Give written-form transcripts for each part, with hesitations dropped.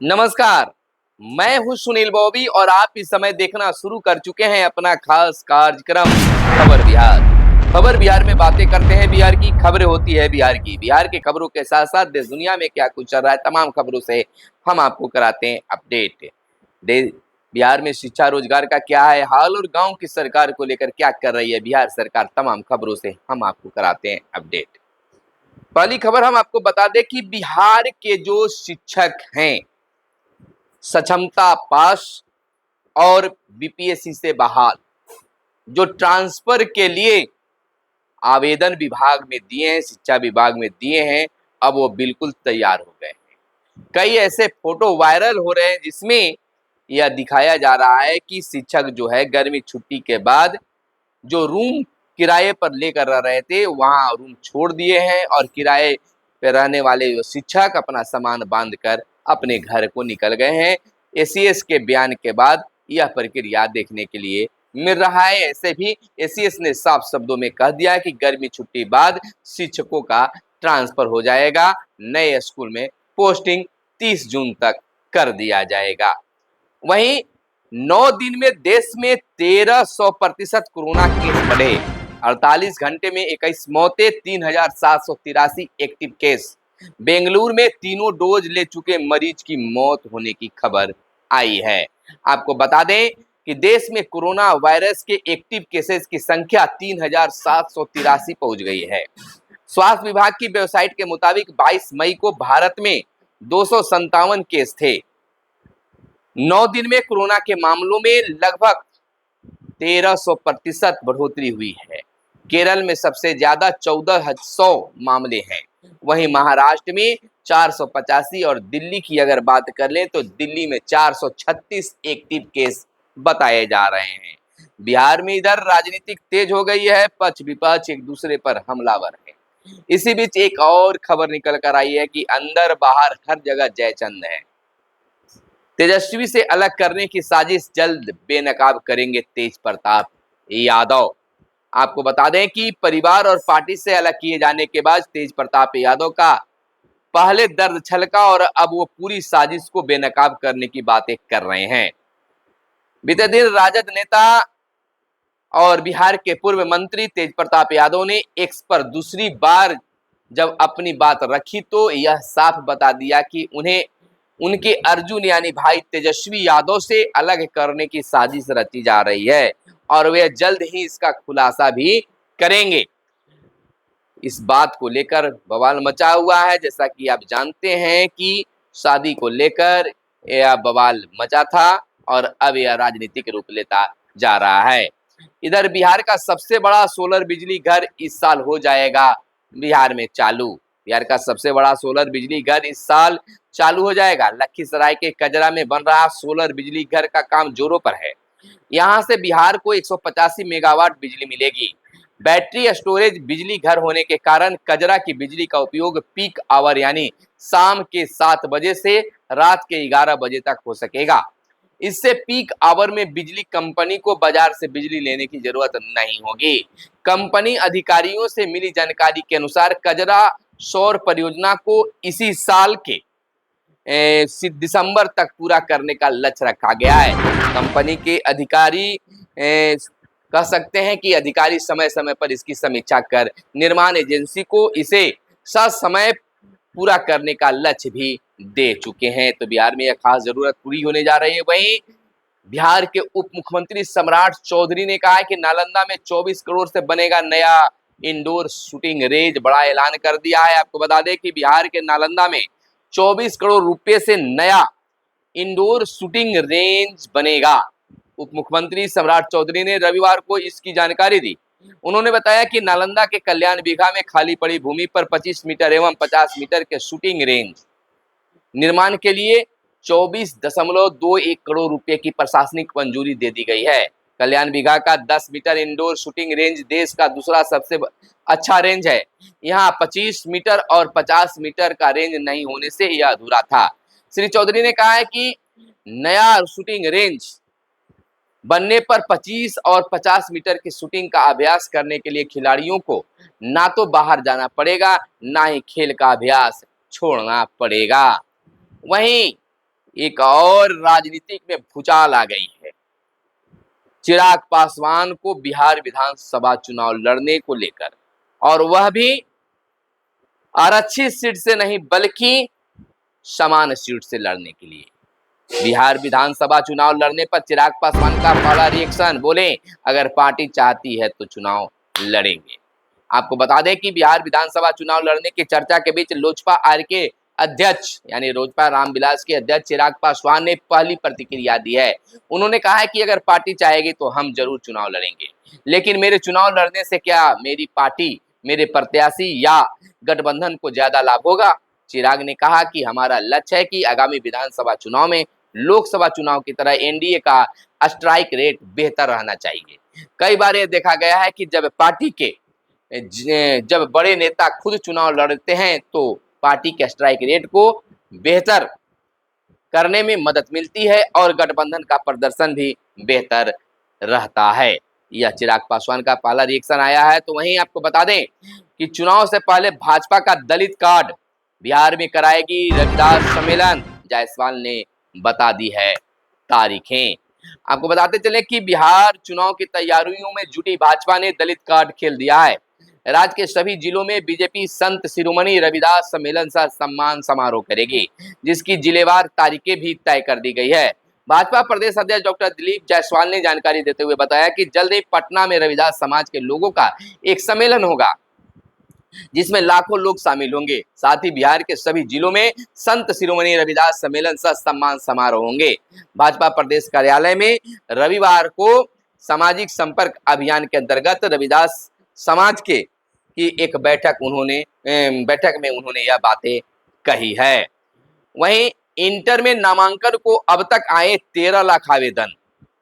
नमस्कार। मैं हूं सुनील बॉबी और आप इस समय देखना शुरू कर चुके हैं अपना खास कार्यक्रम खबर बिहार। खबर बिहार में बातें करते हैं बिहार की, खबरें होती है बिहार की। बिहार के खबरों के साथ साथ देश दुनिया में क्या कुछ चल रहा है तमाम खबरों से हम आपको कराते हैं अपडेट। बिहार में शिक्षा रोजगार का क्या है हाल और गांव की सरकार को लेकर क्या कर रही है बिहार सरकार, तमाम खबरों से हम आपको कराते हैं अपडेट। पहली खबर हम आपको बता दें कि बिहार के जो शिक्षक हैं सक्षमता पास और बीपीएससी से बहाल, जो ट्रांसफर के लिए आवेदन विभाग में दिए हैं, शिक्षा विभाग में दिए हैं, अब वो बिल्कुल तैयार हो गए हैं। कई ऐसे फोटो वायरल हो रहे हैं जिसमें यह दिखाया जा रहा है कि शिक्षक जो है गर्मी छुट्टी के बाद जो रूम किराए पर लेकर रह रहे थे वहां रूम छोड़ दिए हैं और किराए पे रहने वाले जो शिक्षक अपना सामान बांध कर अपने घर को निकल गए हैं। एसीएस के बयान के बाद यह प्रक्रिया देखने के लिए मिल रहा है। ऐसे भी एसीएस ने साफ शब्दों में कह दिया है कि गर्मी छुट्टी बाद शिक्षकों का ट्रांसफर हो जाएगा, नए स्कूल में पोस्टिंग 30 जून तक कर दिया जाएगा। वहीं 9 दिन में देश में 1300% कोरोना केस बढ़े, 48 घंटे में 21 मौतें, 3783 एक्टिव केस। बेंगलुरु में तीनों डोज ले चुके मरीज की मौत होने की खबर आई है। आपको बता दें कि देश में कोरोना वायरस के एक्टिव केसेस की संख्या 3783 पहुंच गई है। स्वास्थ्य विभाग की वेबसाइट के मुताबिक 22 मई को भारत में 257 केस थे। 9 दिन में कोरोना के मामलों में लगभग 1300% बढ़ोतरी हुई है। केरल में सबसे ज्यादा 1400 मामले हैं, वहीं महाराष्ट्र में 485 और दिल्ली की अगर बात कर लें तो दिल्ली में 436 एक्टिव केस बताए जा रहे हैं। बिहार में इधर राजनीतिक तेज हो गई है, पक्ष विपक्ष एक दूसरे पर हमलावर है। इसी बीच एक और खबर निकल कर आई है कि अंदर बाहर हर जगह जयचंद है। तेजस्वी से अलग करने की साजिश जल्द बेनकाब करेंगे तेज प्रताप यादव। आपको बता दें कि परिवार और पार्टी से अलग किए जाने के बाद तेज प्रताप यादव का पहले दर्द छलका और अब वो पूरी साजिश को बेनकाब करने की बातें कर रहे हैं। बीते दिन राजद नेता और बिहार के पूर्व मंत्री तेज प्रताप यादव ने एक्स पर दूसरी बार जब अपनी बात रखी तो यह साफ बता दिया कि उन्हें उनके अर्जुन यानी भाई तेजस्वी यादव से अलग करने की साजिश रची जा रही है और वे जल्द ही इसका खुलासा भी करेंगे। इस बात को लेकर बवाल मचा हुआ है। जैसा कि आप जानते हैं कि शादी को लेकर यह बवाल मचा था और अब यह राजनीतिक रूप लेता जा रहा है। इधर बिहार का सबसे बड़ा सोलर बिजली घर इस साल हो जाएगा बिहार में चालू। बिहार का सबसे बड़ा सोलर बिजली घर इस साल चालू हो जाएगा। लखीसराय के कजरा में बन रहा सोलर बिजली घर का काम जोरों पर है। यहाँ से बिहार को 185 मेगावाट बिजली मिलेगी। बैटरी स्टोरेज बिजली घर होने के कारण कजरा की बिजली का उपयोग पीक आवर यानी शाम के 7 बजे से रात के 11 बजे तक हो सकेगा। इससे पीक आवर में बिजली कंपनी को बाजार से बिजली लेने की जरूरत नहीं होगी। कंपनी अधिकारियों से मिली जानकारी के अनुसार कजरा सौर परियोजना को इसी साल के दिसंबर तक पूरा करने का लक्ष्य रखा गया है। कंपनी के अधिकारी कह सकते हैं कि अधिकारी समय समय पर इसकी समीक्षा कर निर्माण एजेंसी को इसे ससमय पूरा करने का लक्ष्य भी दे चुके हैं। तो बिहार में यह खास जरूरत पूरी होने जा रही है। वहीं बिहार के उप मुख्यमंत्री सम्राट चौधरी ने कहा है कि नालंदा में 24 करोड़ से बनेगा नया इंडोर शूटिंग रेंज, बड़ा ऐलान कर दिया है। आपको बता दें कि बिहार के नालंदा में 24 करोड़ रुपए से नया इंडोर शूटिंग रेंज बनेगा। उप मुख्यमंत्री सम्राट चौधरी ने रविवार को इसकी जानकारी दी। उन्होंने बताया कि नालंदा के कल्याण बीघा में खाली पड़ी भूमि पर 25 मीटर एवं 50 मीटर के शूटिंग रेंज निर्माण के लिए 24.21 करोड़ रुपए की प्रशासनिक मंजूरी दे दी गई है। कल्याण बीघा का 10 मीटर इंडोर शूटिंग रेंज देश का दूसरा सबसे अच्छा रेंज है। यहाँ 25 मीटर और 50 मीटर का रेंज नहीं होने से यह अधूरा था। श्री चौधरी ने कहा है कि नया शूटिंग रेंज बनने पर 25 और 50 मीटर की शूटिंग का अभ्यास करने के लिए खिलाड़ियों को ना तो बाहर जाना पड़ेगा, ना ही खेल का अभ्यास छोड़ना पड़ेगा। वहीं एक और राजनीतिक में भूचाल आ गई है। चिराग पासवान को बिहार विधानसभा चुनाव लड़ने को लेकर, और वह भी आरक्षित सीट से नहीं बल्कि समान सीट से लड़ने के लिए। बिहार विधानसभा चुनाव लड़ने पर चिराग पासवान का पहला रिएक्शन, बोले अगर पार्टी चाहती है तो चुनाव लड़ेंगे। आपको बता दें कि बिहार विधानसभा चुनाव लड़ने की चर्चा के बीच लोजपा आर के अध्यक्ष यानी लोजपा रामविलास के अध्यक्ष चिराग पासवान ने पहली प्रतिक्रिया दी है। उन्होंने कहा है कि अगर पार्टी चाहेगी तो हम जरूर चुनाव लड़ेंगे, लेकिन मेरे चुनाव लड़ने से क्या मेरी पार्टी, मेरे प्रत्याशी या गठबंधन को ज्यादा लाभ होगा। चिराग ने कहा कि हमारा लक्ष्य है कि आगामी विधानसभा चुनाव में लोकसभा चुनाव की तरह एनडीए का स्ट्राइक रेट बेहतर रहना चाहिए। कई बार यह देखा गया है कि जब पार्टी के जब बड़े नेता खुद चुनाव लड़ते हैं तो पार्टी के स्ट्राइक रेट को बेहतर करने में मदद मिलती है और गठबंधन का प्रदर्शन भी बेहतर रहता है। यह चिराग पासवान का पहला रिएक्शन आया है। तो वहीं आपको बता दें कि चुनाव से पहले भाजपा का दलित कार्ड बिहार में कराएगी रविदास सम्मेलन, जायसवाल ने बता दी है तारीखें। आपको बताते चले कि बिहार चुनाव की तैयारियों में जुटी भाजपा ने दलित कार्ड खेल दिया है। राज्य के सभी जिलों में बीजेपी संत शिरोमणि रविदास सम्मेलन सह सम्मान समारोह करेगी, जिसकी जिलेवार तारीखें भी तय कर दी गई है। भाजपा प्रदेश अध्यक्ष डॉक्टर दिलीप जायसवाल ने जानकारी देते हुए बताया कि जल्द ही पटना में रविदास समाज के लोगों का एक सम्मेलन होगा, जिसमें लाखों लोग शामिल होंगे। साथ ही बिहार के सभी जिलों में संत शिरोमणि रविदास सम्मेलन सह सम्मान समारोह होंगे। भाजपा प्रदेश कार्यालय में रविवार को सामाजिक संपर्क अभियान के अंतर्गत रविदास समाज के की एक बैठक में उन्होंने यह बातें कही है। वहीं इंटर में नामांकन को अब तक आए 13 लाख आवेदन,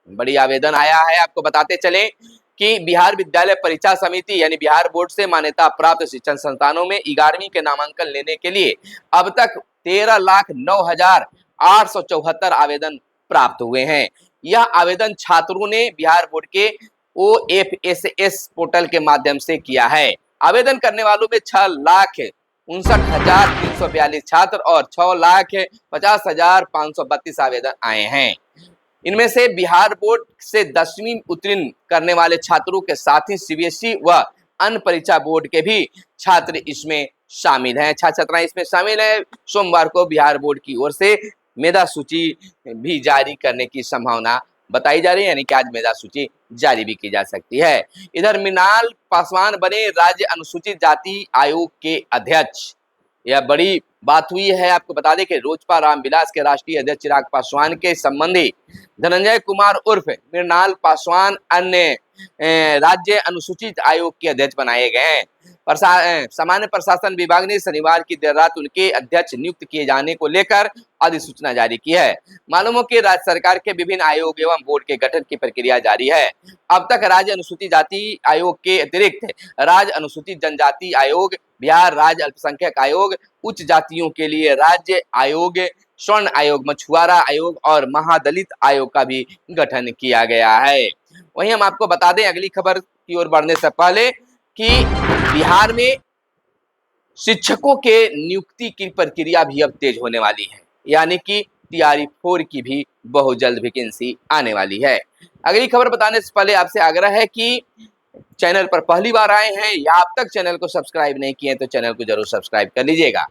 बड़ी आवेदन आया है। आपको बताते चले कि बिहार विद्यालय परीक्षा समिति यानी बिहार बोर्ड से मान्यता प्राप्त शिक्षण संस्थानों में 11वीं के नामांकन लेने के लिए अब तक 13,09,874 आवेदन प्राप्त हुए हैं। यह आवेदन छात्रों ने बिहार बोर्ड के OFSS पोर्टल के माध्यम से किया है। आवेदन करने वालों में 6,59,342 छात्र और 6,50,532 आवेदन आए हैं। इनमें से बिहार बोर्ड से 10वीं उत्तीर्ण करने वाले छात्रों के साथ ही सीबीएसई व अन्य परीक्षा बोर्ड के भी छात्र इसमें शामिल हैं, छात्र छात्राएं इसमें शामिल हैं। सोमवार को बिहार बोर्ड की ओर से मेधा सूची भी जारी करने की संभावना बताई जा रही है, यानी कि आज मेधा सूची जारी भी की जा सकती है। इधर मृणाल पासवान बने राज्य अनुसूचित जाति आयोग के अध्यक्ष, यह बड़ी बात हुई है। आपको बता दें कि लोजपा रामविलास के राष्ट्रीय अध्यक्ष चिराग पासवान के संबंधी धनंजय कुमार उर्फ मृणाल पासवान अन्य राज्य अनुसूचित आयोग के अध्यक्ष बनाए गए हैं। सामान्य प्रशासन विभाग ने शनिवार की देर रात उनके अध्यक्ष नियुक्त किए जाने को लेकर अधिसूचना जारी की है। मालूम हो कि राज्य सरकार के विभिन्न आयोग एवं बोर्ड के गठन की प्रक्रिया जारी है। अब तक राज्य अनुसूचित जाति आयोग के अतिरिक्त राज्य अनुसूचित जनजाति आयोग, बिहार राज्य अल्पसंख्यक आयोग, उच्च जातियों के लिए राज्य आयोग, स्वर्ण आयोग, मछुआरा आयोग और महादलित आयोग का भी गठन किया गया है। वहीं हम आपको बता दें अगली खबर की ओर बढ़ने से पहले कि बिहार में शिक्षकों के नियुक्ति की प्रक्रिया भी अब तेज होने वाली है, यानी कि TRE-4 की भी बहुत जल्द वैकेंसी आने वाली है। अगली खबर बताने से पहले आपसे आग्रह है कि चैनल पर पहली बार आए हैं या अब तक चैनल को सब्सक्राइब नहीं किए तो चैनल को जरूर सब्सक्राइब कर लीजिएगा।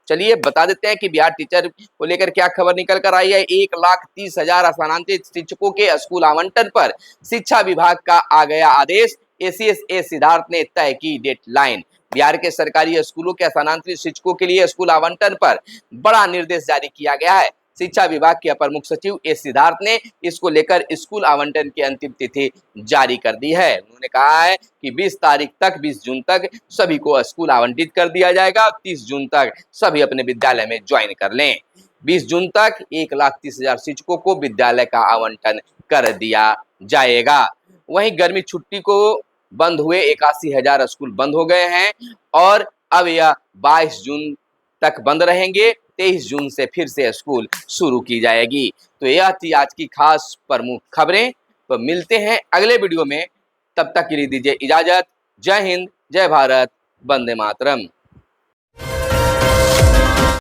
चलिए बता देते हैं कि बिहार टीचर को लेकर क्या खबर निकल कर आई है। 1,30,000 स्थानांतरित शिक्षकों के स्कूल आवंटन पर शिक्षा विभाग का आ गया आदेश। ACS सिद्धार्थ ने तय की डेडलाइन। बिहार के सरकारी स्कूलों के स्थानांतरित शिक्षकों के लिए स्कूल आवंटन पर बड़ा निर्देश जारी किया गया है। शिक्षा विभाग के अपर मुख्य सचिव सिद्धार्थ ने इसको लेकर स्कूल आवंटन की अंतिम तिथि जारी कर दी है। उन्होंने कहा है कि 20 जून तक सभी को स्कूल आवंटित कर दिया जाएगा। 30 जून तक सभी अपने विद्यालय में ज्वाइन कर लें। 20 जून तक 1,30,000 शिक्षकों को विद्यालय का आवंटन कर दिया जाएगा। वहीं गर्मी छुट्टी को बंद हुए 81,000 स्कूल बंद हो गए हैं और अब यह 22 जून तक बंद रहेंगे। 23 जून से फिर से स्कूल शुरू की जाएगी। तो यह थी आज की खास प्रमुख खबरें। तो मिलते हैं अगले वीडियो में, तब तक के लिए दीजिए इजाजत। जय हिंद, जय भारत, वंदे मातरम।